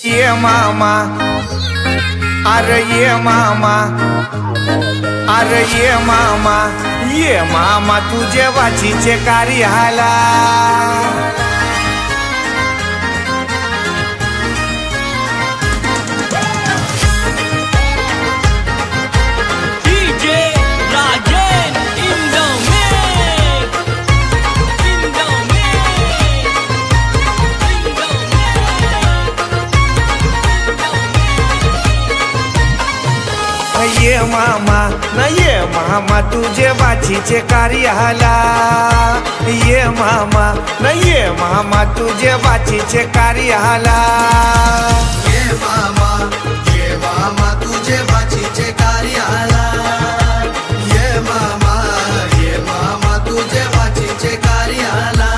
ये मामा, अरे ये मामा, अरे ये मामा, ये मामा तुझे वाचीचे कार्याला. ये मामा न ये मामा तुझे बाचीचे कार्याला. ये मामा न ये मामा तुझे बाचीचे कार्याला. ये मामा तुझे बाचीचे कार्याला. ये मामा तुझे बाचीचे कार्याला.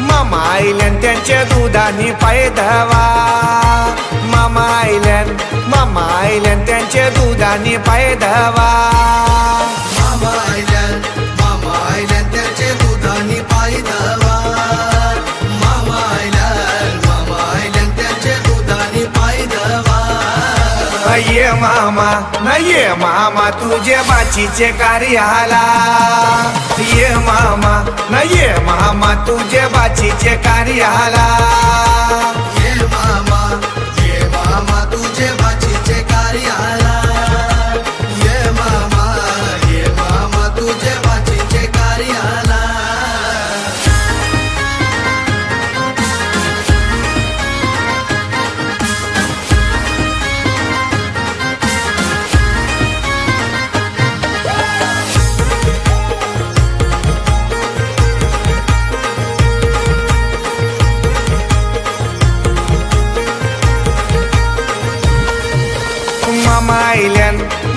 मामा आयल्यान त्यांच्या दुधानी पाय धवा. मामा आयल्यान त्यांच्या दुधानी पाय धवा. मामा आयल्यान त्याचे दुधानी पाय धवा. मामा आयल्यान त्याचे दुधानी पाय धवा. ये मामा न ये मामा तुझे बाचीचे कार्याला. ये मामा न ये मामा तुझे बाचीचे कार्याला. ये मामा तुझे बाचीचे कार्याला. ये मामा तुझे बाचीचे कार्याला.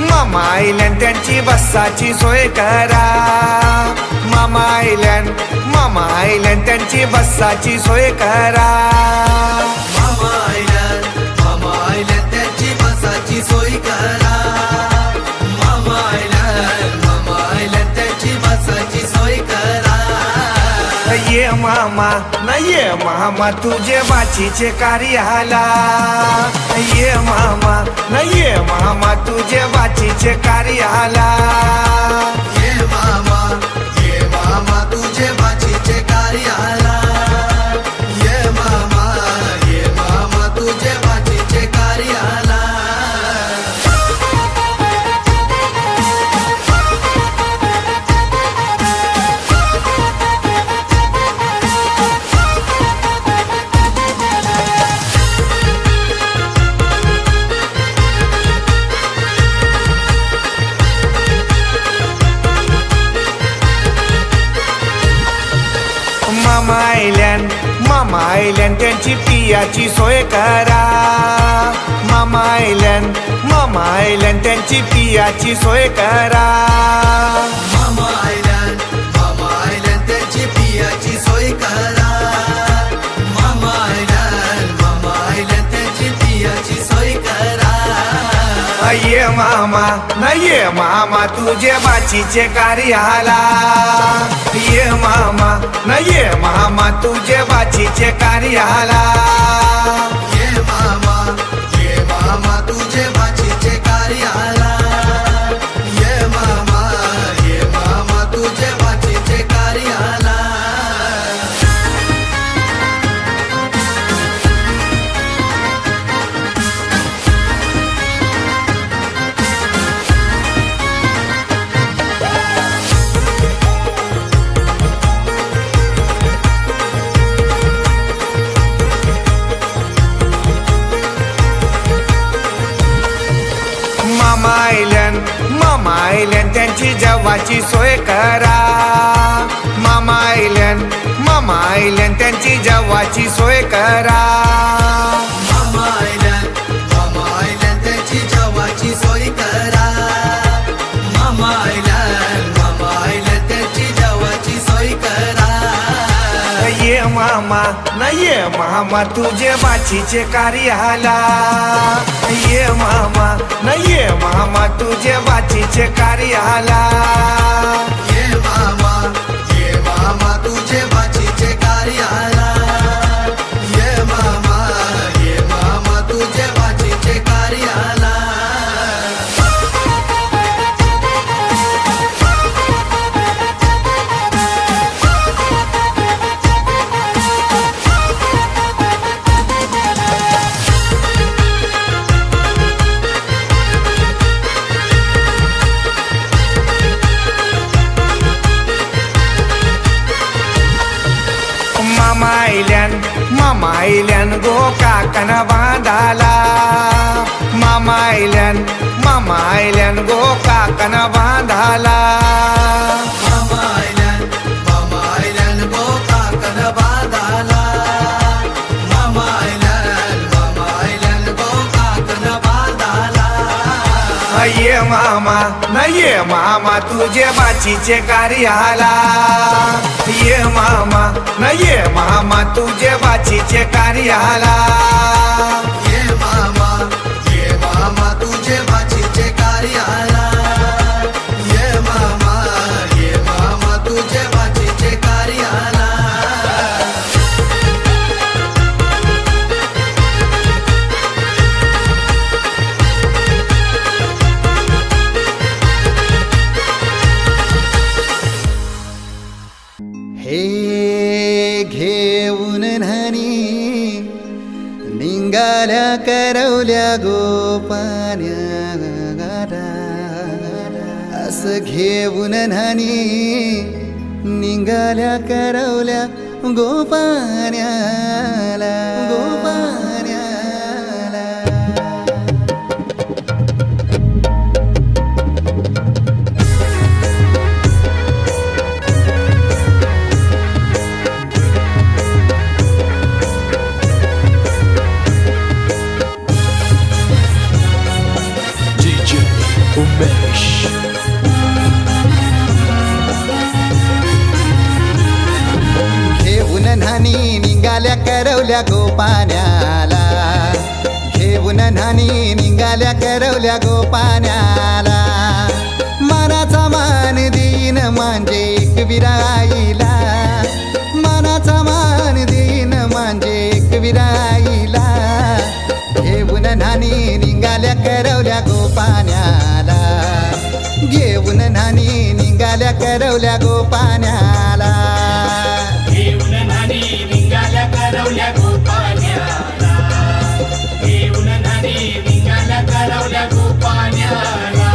मामा आयल्यान त्यांची बसाची सोय करा. मामा आयल्यान त्यांची बसाची सोय करा. मामा आयल्यान त्याची बसाची सोय करा. मामा आयल्यान त्याची बसाची सोय करा. ये मामा न ये मामा तुझे बाचीचे कार्याला. ये मामा न ये मामा तुझे बाचीचे कार्याला. ये मामा तुझे बाचीचे कार्याला. ये मामा तुझे बाचीचे कार्याला. मामा आयल्यान त्यांची पियाची सोय करा. मामा आयल्यान त्यांची पियाची सोय करा. मामा आयल्यान त्याची पियाची सोय करा. मामा आयल्यान त्याची पियाची सोय करा. ये मामा न ये मामा तुझे बाचीचे कार्याला. ये मामा न ये मामा तुझे बाचीचे कार्याला. ये मामा तुझे बाचीचे कार्याला. ये मामा तुझे बाचीचे कार्याला. मामा आयल्यान त्यांची जेवाची सोय करा. मामा आयल्यान त्यांची जेवाची सोय करा. मामा आयल्यान त्याची जेवाची सोय करा. मामा मामा न ये मामा तुझे बाचीचे कार्याला ये मामा न ये मामा तुझे बाचीचे कार्याला ये मामा तुझे बाचीचे कार्याला ये मामा तुझे बाचीचे कार्याला मामा आयल्यान गो काकन बांधाला मामा आयल्यान गो काकन बांधाला मामा आयल्यान गो काकन बांधाला मामा आयल्यान गो काकन बांधाला ये मामा न ये मामा तुझे बाचीचे कार्याला ये मामा न ये मामा तुझे बाचीचे कार्याला ये मामा तुझे बाचीचे कार्याला ये मामा तुझे बाचीचे कार्याला हे घेऊन न्हाणी निंगाल्या करवल्या गोपान्या असं घेऊन न्हाणी निंगाल्या करवल्या गोपान्याला घेऊन न्हाणी निघाल्या करवल्या गोपान्याला घेऊन न्हाणी निघाल्या करवल्या गोपान्याला मनाचा मान देईन म्हणजे एक विराईला मनाचा मान देईन म्हणजे एक विराईला घेऊन न्हाणी निघाल्या करवल्या गोपान्याला घेऊन न्हाणी निघाल्या करवल्या गोपान्याला घेऊन न्हाणी निघाल्या करवल्या गोपान्याला घेऊन न्हाणी निघाल्या करवल्या गोपान्याला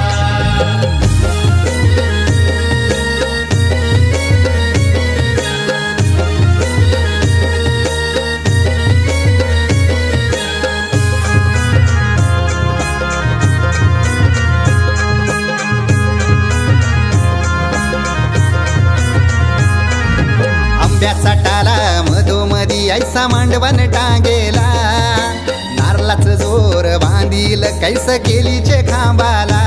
आंब्याचा टाला मधोमधी ऐसा मांडवण टांगेला नारळाच जोर बांधील कैस केलीचे खांबाला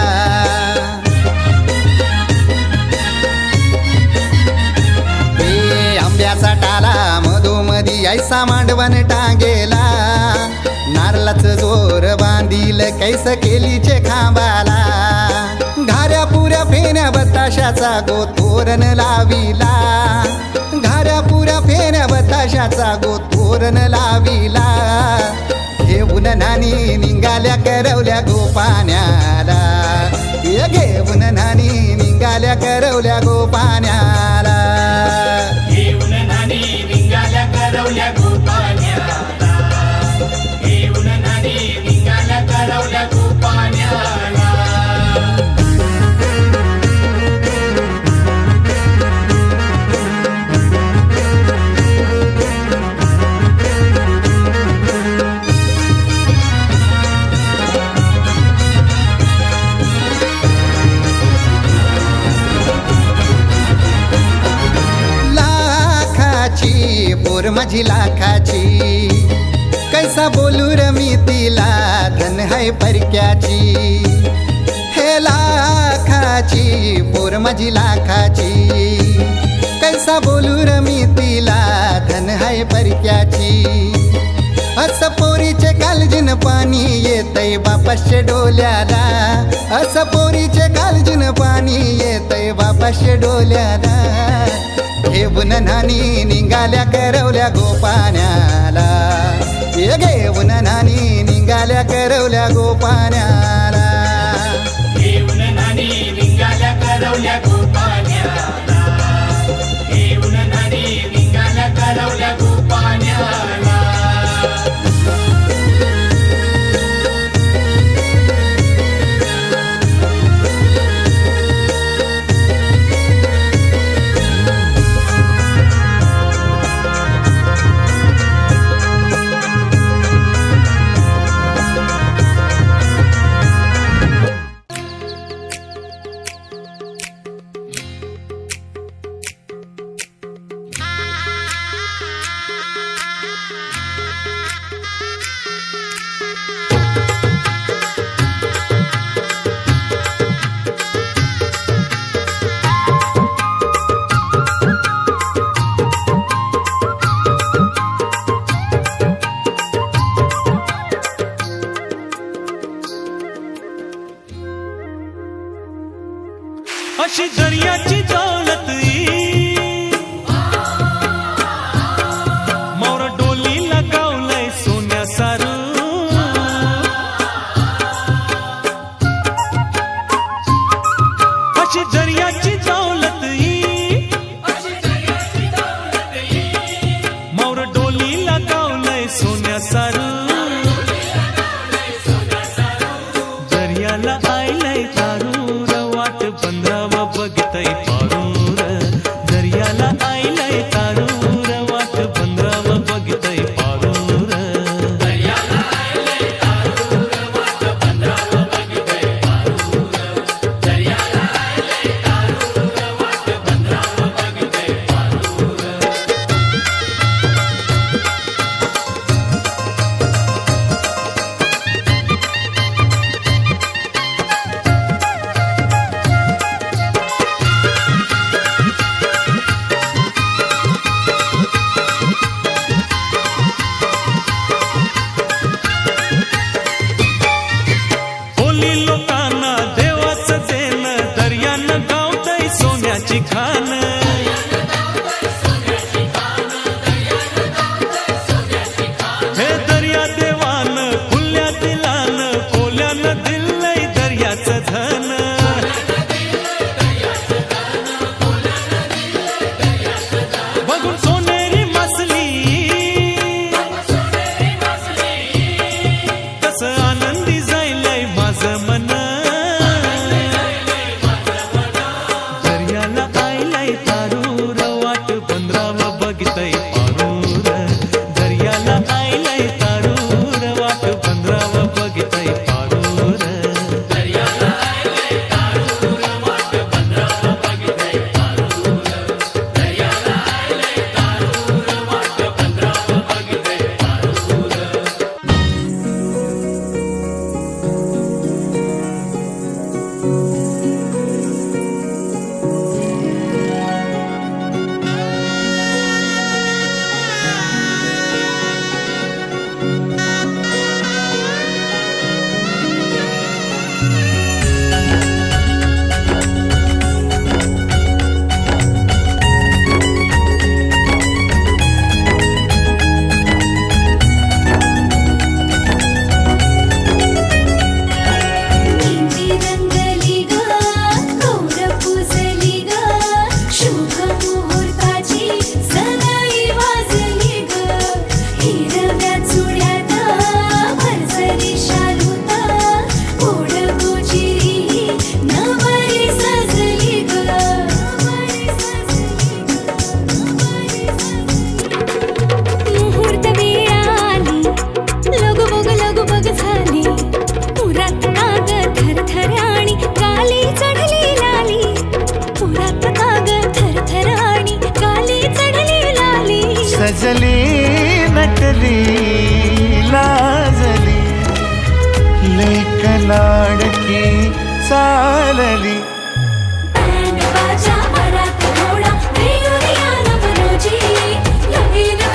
हे आंब्याचा टाला मधोमधी ऐसा मांडवण टांगेला नारळाच जोर बांधील कैस केलीचे खांबाला घाऱ्या पुऱ्या फेण्या बताशाचा गोतोरण लाविला घाऱ्या पुऱ्या फेण्या बताशाचा गोतोरण लाविला घेऊन न्हाणी निघाल्या करवल्या गोपान्याला घेऊन न्हाणी निघाल्या करवल्या गोपान्याला घेऊन न्हाणी निघाल्या करवल्या गोपान्याला घेऊन न्हाणी निघाल्या करवल्या गोपान्याला पोर माझी लाखाची कैसा बोलू र मी तिला धन है परक्याची हे लाखाची पोर माझी लाखाची कैसा बोलू र मी तिला धन हाय परक्याची. असं पोरीचे काळजीन पाणी येतय बापाशे डोल्याला. असं पोरीचे काळजीन पाणी येतय बापाशे डोल्याला. घेऊन नानी निघाल्या करवल्या गोपाण्याला. ये घेऊन नानी निघाल्या करवल्या गोपाण्याला. घेऊन नानी निघाल्या करवल्या गोपाण्याला. घेऊन नानी निघाल्या करवल्या गोपाण्याला. अशी दर्याची दौलत मोर डोलीला गावलंय सोन्या सारू. अशी दर्याची दौलत मोर डोलीला गावलंय सोन्या सारू. दर्याला आयलंय तारूर वाट बंधाव बघतय पारूर. दर्याला आयलंय तारूर वाट बंधाव बघतय पारूर. दर्याला आयलंय तारूर वाट बंधाव बघतय पारूर. दर्याला आयलंय तारूर वाट बंधाव बघतय पारूर. बोली लोकांना देवाचं देण दर्यानं गावतय सोन्याची खान. हे दर्या देवानं खुल्या दिलानं कोल्यानं दिलंय दर्याचं धन. बघून सोनेरी मासली कसं आनंदी जायलंय माझं मन. दर्याला आयलंय तारूर वाट बंधाव बघतय पारूर. दर्याला आयलंय तारूर वाट बंधाव बघतय पारूर. दर्याला आयलंय तारूर वाट बंधाव बघतय पारूर. दर्याला आयलंय तारूर वाट बंधाव बघतय पारूर. मेंदी रंगली ग कौर पुजली ग शुभ मुहूर्ताची सनई वाजली ग हिरव्या चुड्यात भरसरी शालूत ओढ गोजिरी नवरी सजली ग मुहूर्त वेळ आली लगो बग झाली पुरात काग थरथर आणि काली चढली लाली. पुरात काग थरथर आणि काली चढली लाली. सजली नटली लाजली लेक लाडकी चालली. बँड बाजा वरात घोडा रेवरिया नवरोजी लगीन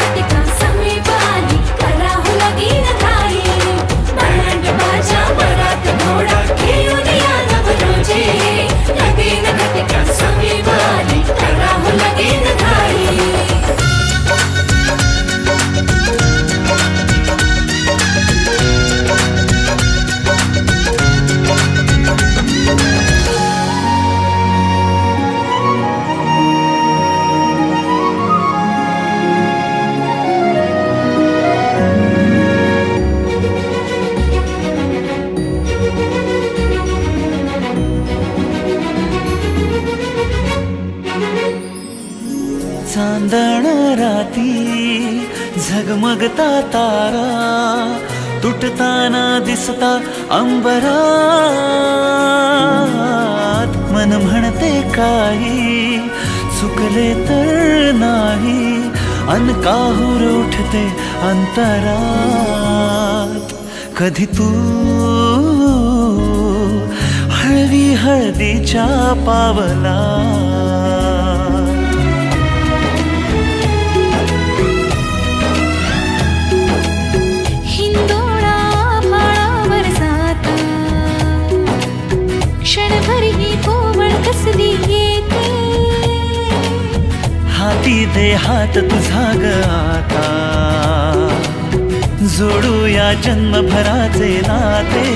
झगमगता तारा तुटताना दिसता अंबरात. मन म्हणते काही चुकले तर नाही अन काहूर उठते अंतरात. कधी तू हळवी हळदीच्या पावला हिंदोळा माळावर जाता क्षणभर ही कोमळ कसली येते. हाती दे हात तुझा ग आता जोडूया जन्मभराचे नाते.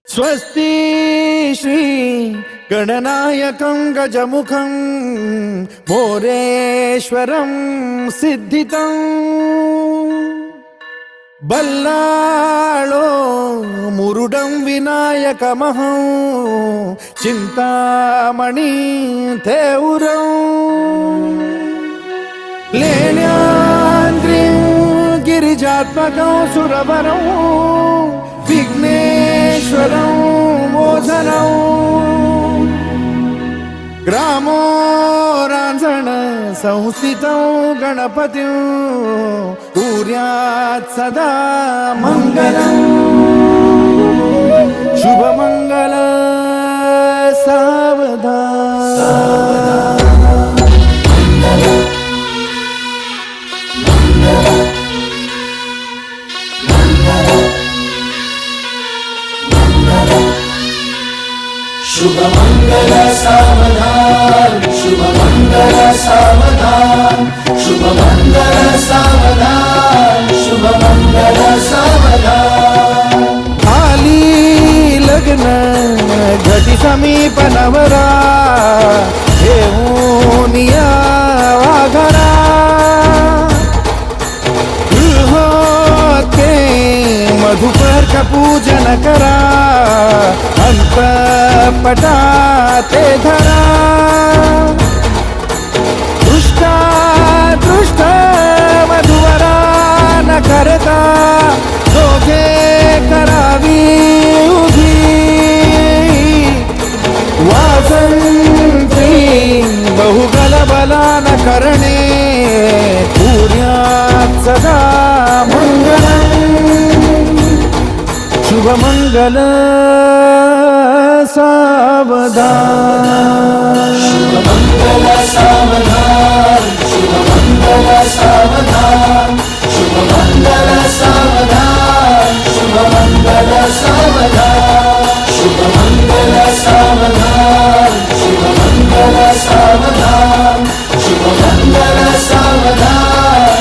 स्वस्ति श्री गणनायकं गजमुखं मोरेश्वरं सिद्धितं बल्लाळो मुरुडं विनायकमहं चिन्तामणि थेउरं लेण्याद्रिं गिरिजात्मकं सुरवरं विघ्नेश्वरं मोचनं ग्रामो रांझण संस्थितं गणपतिं कुर्यात् सदा मङ्गलम् शुभमङ्गल सावधान शुभमंगल सावधान शुभमंगल सावधान शुभमंगल सावधान शुभमंगल सावधान आली लग्न घटी समीप नवरा घेऊन या वाघरा गृहोते मधुपर्क पूजन करा अंतपटा ते धरा दृष्टा दृष्ट मधुवरा न करता दोघे करावी उभी वासंती बहुगल बला न करणे पुण्यात सदा मंगलम् शुभमंगल सावधान शुभमंगल सावधान शुभमंगल सावधान शुभमंगल सावधान शुभमंगल सावधान शुभमंगल सावधान शुभमंगल सावधान शुभमंगल सावधान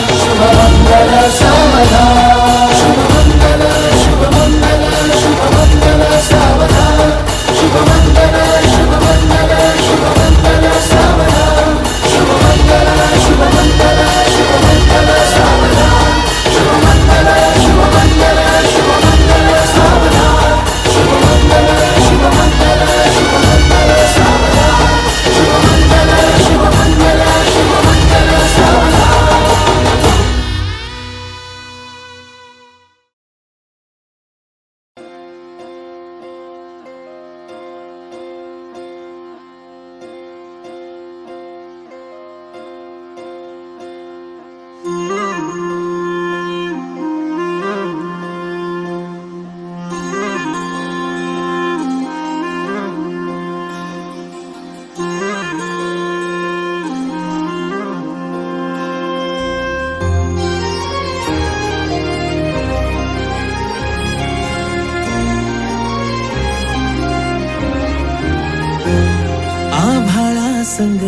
संग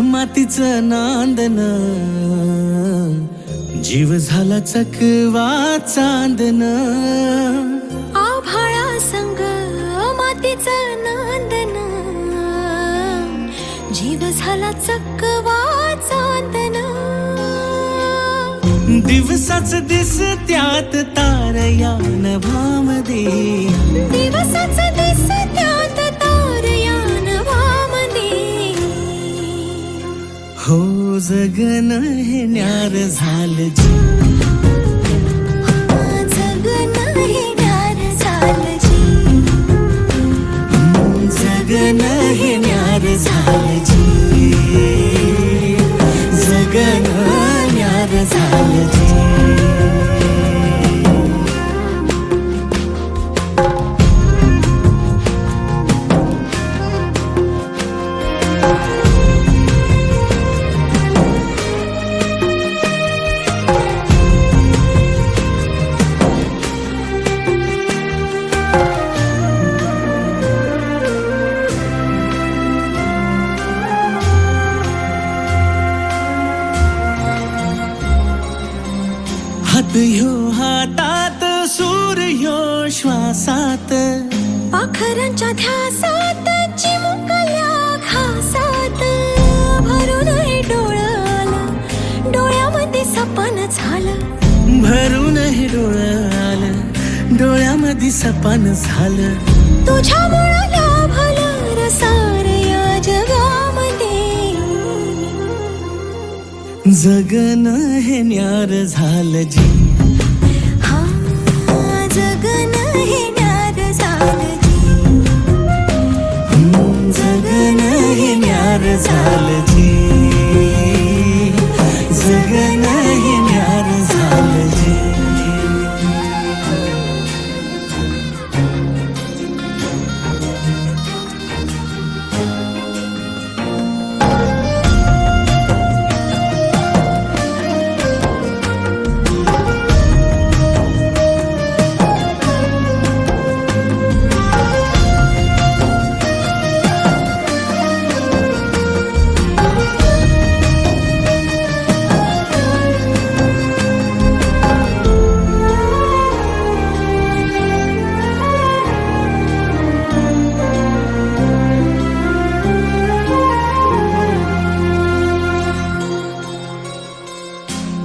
मातीचं नांदन, जीव झाला चकवा चांदन. आभाळा संग मातीचं नांदन, जीव झाला चकवा चांदन. दिवसाच दिसत्यात तारया नभामध्ये, दिवसाच दिसत्यात तारया नभामध्ये. हो जगन हे न्यार झालं जी, जगन हे न्यार झालं जी. जगन हे न्यार झालं जी, जगन न्यार झालं जी. हात ह्यो हातात, सूर ह्यो श्वासात, पाखरांच्या ध्यासात, चिमुकल्या घासात. भरून हे डोळं आलं, डोळ्यामध्ये सपन झालं. भरून हे डोळं आलं, डोळ्यामध्ये सपान झालं. तुझ्यामुळं लाभलं रसार या जगामध्ये. जगन हे न्यार झालं जी, हा जगन हे न्यार झालं जी. जगन हे न्यार झालं जी, जगन हे न्यार झालं जी.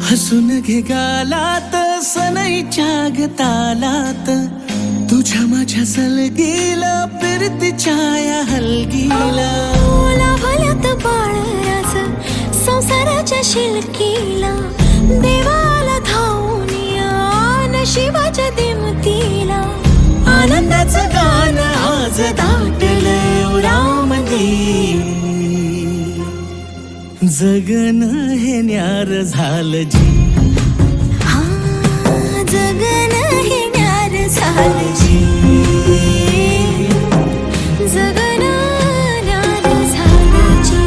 हसून घे गालात, सनईच्या गतालात, तुझ्या माझ्या सलगीला, फिरतीच्या या हलगीला. लाभल्यात बाळराज संसाराच्या शिलकीला. देवाला धावून या नशिबाच्या दिमतीला. आनंदाचं गाणं आज दाटलं उरामध्ये. जगन हे न्यार झालं जी, हा जगन हे न्यार झालं जी. जगन न्यार झालं जी.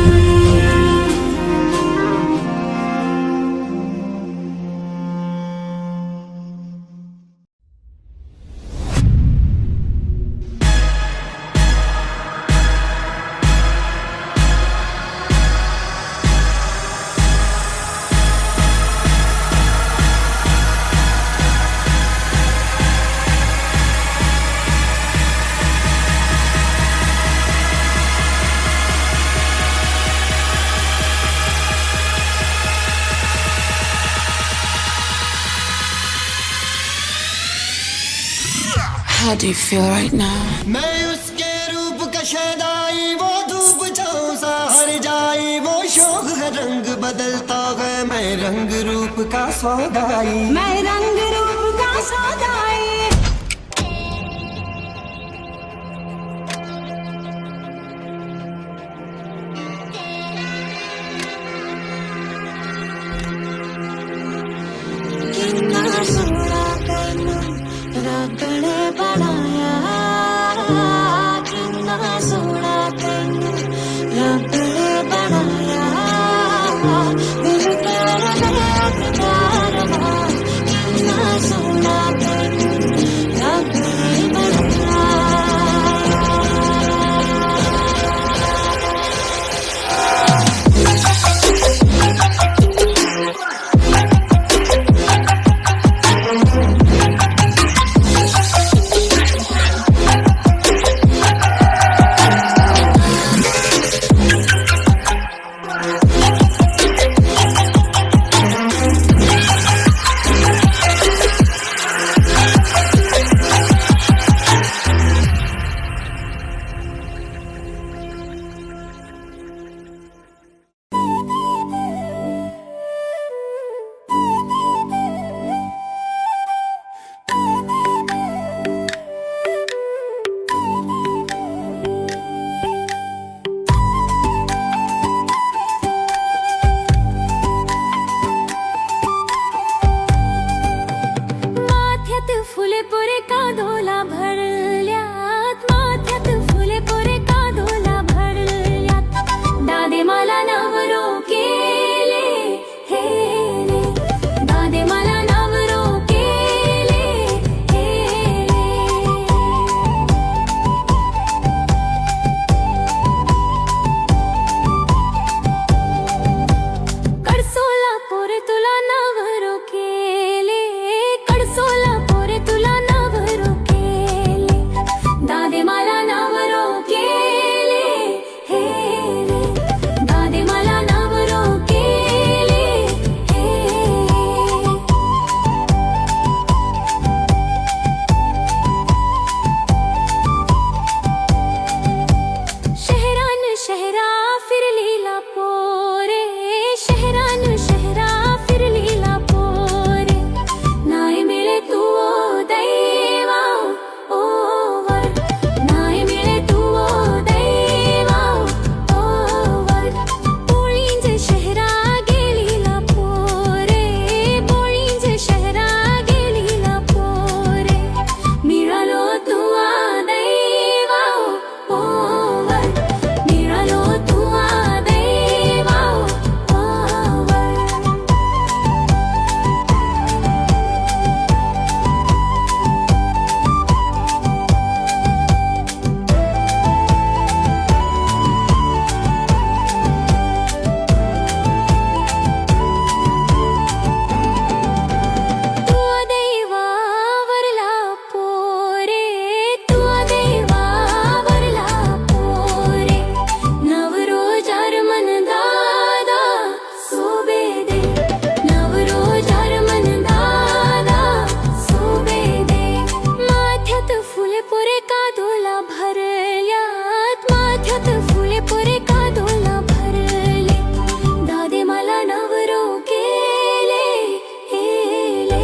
How do you feel right now? मैं उसके रूप का शैदाई, वो धूप छाँव सा हर जाई. वो शोक का रंग बदलता है, मैं रंग रूप का सौदाई. मैं रंग रूप का सौदाई. कितना सोना तैनू रब ने बनाया, कितना सोना तैनू रब ने बनाया. दिल तेरा प्यार कितना माथ्यात फुले पुरे कादोला भरल्यात, माथ्यात फुले पुरे कादोला भरल्यात. दादे मला नवरो केले हे रे, दादे मला नवरो केले हे रे. कडसोला पोरे तुला नवरो केले, कडसोला पोरे तुला नवरो केले. दादे मला नवरो केले हे रे, दादे मला नवरो केले हे रे. शहरान शहरा फिरलीला पोरे, शहरान शहरा फिरलीला पोरे. नाही मिळे तू ओ दैवा ओ वर, नाही मिळे तू ओ दैवा ओ वर. पोळींज शहरा गेलीला पोरे, पोळींज शहरा गेलीला पोरे. मिळालो तू आ दैवा ओ वर, मिळालो तू आ दैवा ओ वर. तू दैवावरला पोरे, तू दैवावरला पोरे. नवरो जर्मन दादा सोबे दे, नवरो जर्मन दादा सोबे दे. माथ्यात फुले पुरे कादोला भरल्यात, माथ्यात फुले पुरे कादोला भरले. दादे मला नवरो केले हेले,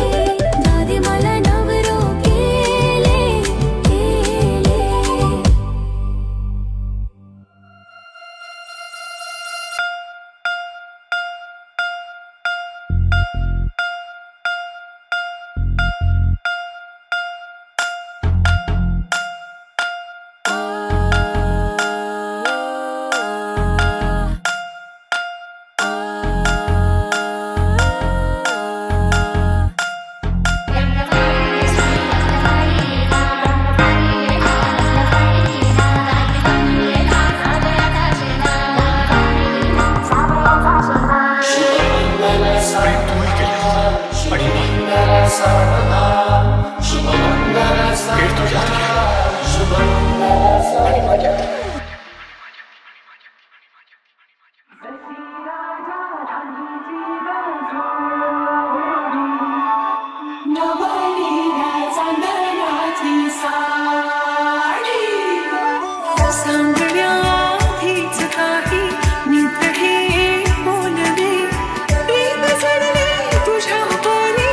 दादे मला नवरो केले हेले. सांगण्याआधीच काही नीत हे बोलले, प्रेम जडले तुझ्या बोली,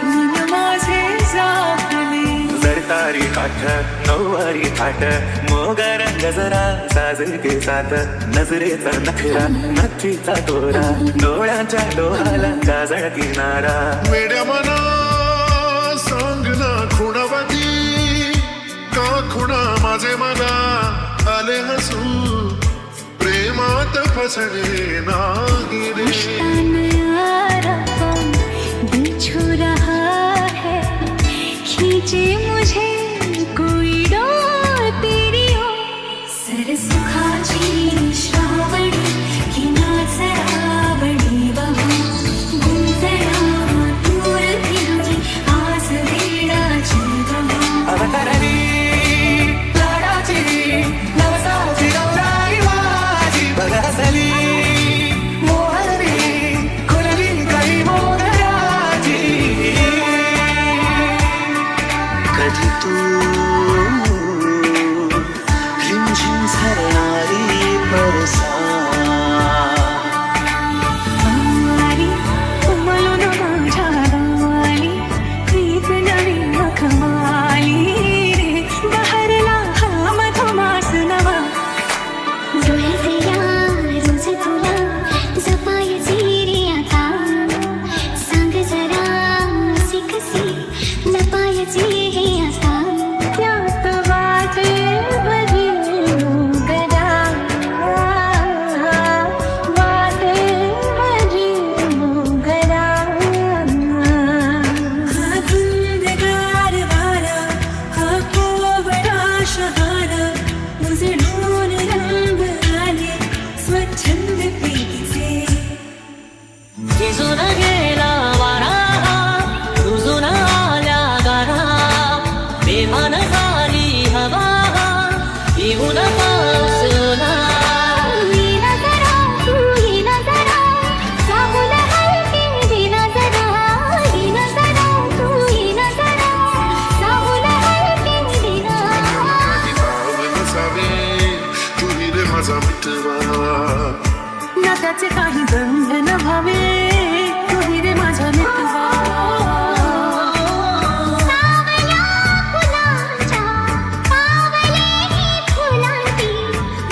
मन माझे जागले. सरतारी काठ नऊवारी थाट मोगर गजरा साजके सात, नजरेचा नखरा नथीचा तोरा, डोळ्यांच्या डोहाला काजळ किनारा. वेड्या मना सांग ना खुणावती का खुणा माझे मना आले हसू, प्रेमात फसले नाही रे. यारा कौन दिल छू रहा है, खींचे मुझे कोई डोर तेरी हो. सर सुखाची श्रावणी की नाचरावणी बहू, गुंजरा दूर फिरुजी आज वेडाची गहू. अवतरली लाडाची नवसाची गौराई माझी, बघसली मोहरली खुलली काही मोगराची. कधी तू वाटची हे आता त्यात वाटे बरी मोगरा वाटे बरी मोगरा हा धुंदगार वारा हा कोवळा शहारा उजळून रंग आले स्वच्छंद प्रीतीचे जिजून गेला वारा रुजून आल्या गारा बेभान झाली हवा येऊन पावसला ये नजरा तू ये नजरा साहुल हलके दे नजरा ये नजरा तू ये नजरा साहुल हलके दे नजरा नसावे तू रे माझा मित्रवा नात्याचे काही बंधन व्हावे तुही रे माझा मित्रवा सावल्या फुलांच्या पावले फुलांची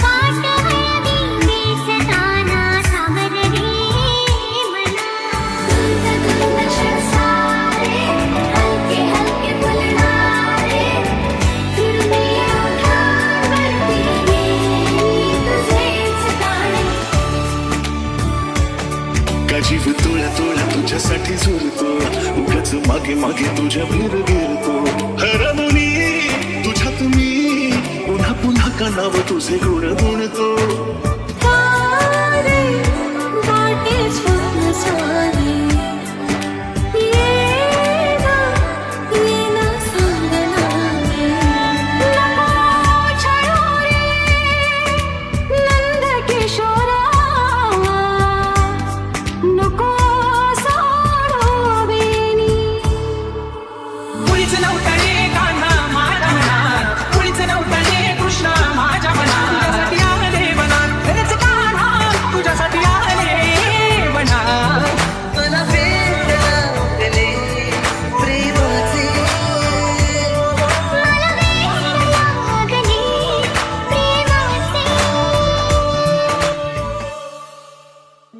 वाट हळदी नेसताना सागर रे मना गंध क्षण सारे हलके हलके फुलणारे फिरते ओठांवरती तुझेच गाणे का जीव तोळा तोळा तुझ्यासाठी झुरतो उगाच मागे मागे तुझ्या भीर गिरतो हरमुनी तुझ्यात मी पुन्हा पुन्हा कानाव तुझे गुण गुणतो तारे वाटे छान सारे ये ना सांगना नको छळो रे नंद किशोरा नको सोडो बेनी कुणीच नव्हतं रे कान्हा माझ्या मनात कुणीच नव्हतं रे कृष्ण माझ्या मनात तुझ्यासाठी आले मनात खरंच कान्हा तुझ्यासाठी आले मनात मला भेट लागले प्रेमाचे मला वेड लागले प्रेमाचे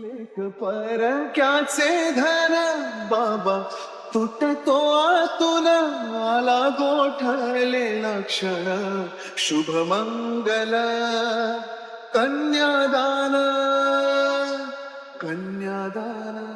लेक परक्याचे धन बाबा तुटतो आतून आला गोठलेला क्षण शुभमंगल कन्यादान कन्यादान